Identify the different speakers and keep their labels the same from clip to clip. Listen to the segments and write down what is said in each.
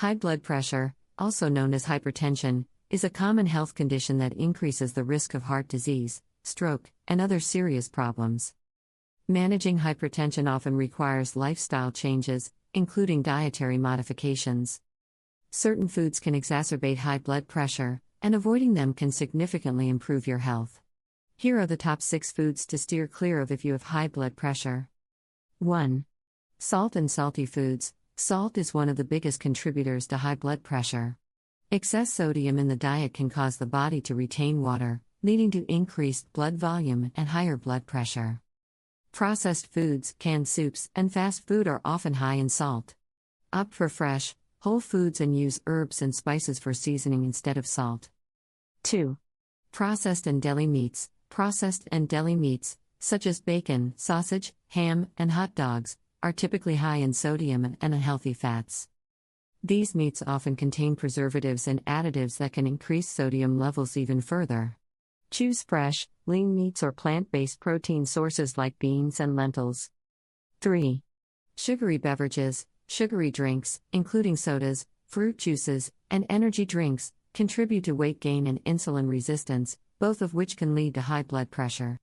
Speaker 1: High blood pressure, also known as hypertension, is a common health condition that increases the risk of heart disease, stroke, and other serious problems. Managing hypertension often requires lifestyle changes, including dietary modifications. Certain foods can exacerbate high blood pressure, and avoiding them can significantly improve your health. Here are the top 6 foods to steer clear of if you have high blood pressure. 1. Salt and salty foods. Salt is one of the biggest contributors to high blood pressure. Excess sodium in the diet can cause the body to retain water, leading to increased blood volume and higher blood pressure. Processed foods, canned soups, and fast food are often high in salt. Opt for fresh, whole foods and use herbs and spices for seasoning instead of salt. 2. Processed and deli meats. Processed and deli meats, such as bacon, sausage, ham, and hot dogs, are typically high in sodium and unhealthy fats. These meats often contain preservatives and additives that can increase sodium levels even further. Choose fresh, lean meats or plant-based protein sources like beans and lentils. 3. Sugary beverages. Sugary drinks, including sodas, fruit juices, and energy drinks, contribute to weight gain and insulin resistance, both of which can lead to high blood pressure.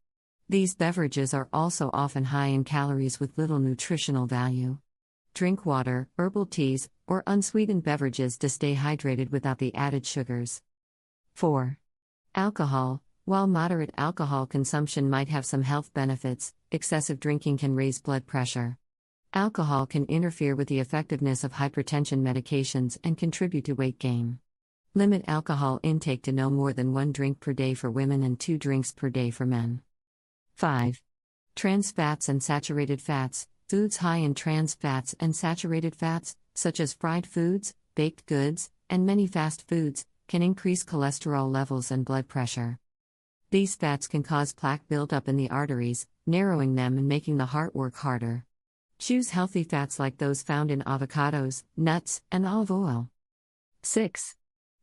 Speaker 1: These beverages are also often high in calories with little nutritional value. Drink water, herbal teas, or unsweetened beverages to stay hydrated without the added sugars. 4. Alcohol. While moderate alcohol consumption might have some health benefits, excessive drinking can raise blood pressure. Alcohol can interfere with the effectiveness of hypertension medications and contribute to weight gain. Limit alcohol intake to no more than 1 drink per day for women and 2 drinks per day for men. 5. Trans fats and saturated fats. Foods high in trans fats and saturated fats, such as fried foods, baked goods, and many fast foods, can increase cholesterol levels and blood pressure. These fats can cause plaque buildup in the arteries, narrowing them and making the heart work harder. Choose healthy fats like those found in avocados, nuts, and olive oil. 6.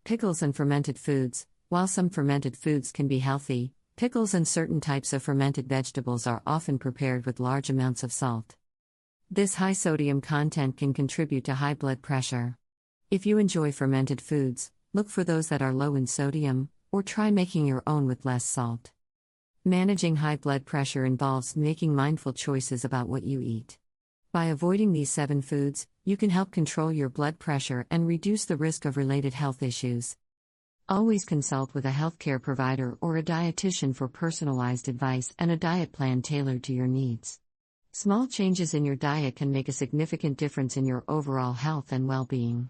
Speaker 1: Pickles and fermented foods. While some fermented foods can be healthy, pickles and certain types of fermented vegetables are often prepared with large amounts of salt. This high sodium content can contribute to high blood pressure. If you enjoy fermented foods, look for those that are low in sodium, or try making your own with less salt. Managing high blood pressure involves making mindful choices about what you eat. By avoiding these 7 foods, you can help control your blood pressure and reduce the risk of related health issues. Always consult with a healthcare provider or a dietitian for personalized advice and a diet plan tailored to your needs. Small changes in your diet can make a significant difference in your overall health and well-being.